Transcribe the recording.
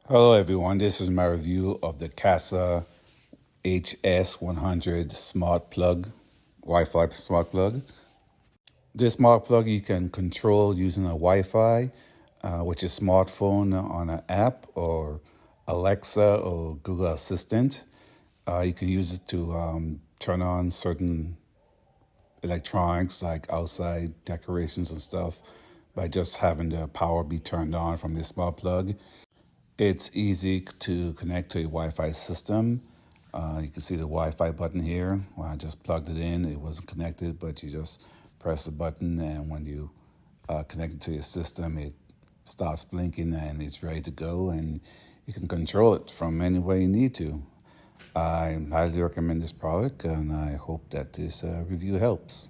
Hello everyone, this is my review of the Kasa HS100 Smart Plug, Wi-Fi Smart Plug. This smart plug you can control using a Wi-Fi, which is smartphone on an app or Alexa or Google Assistant. You can use it to turn on certain electronics like outside decorations and stuff by just having the power be turned on from this smart plug. It's easy to connect to a Wi-Fi system. You can see the Wi-Fi button here. When I just plugged it in, it wasn't connected, but you just press the button, and when you connect it to your system, it starts blinking and it's ready to go, and you can control it from anywhere you need to. I highly recommend this product, and I hope that this review helps.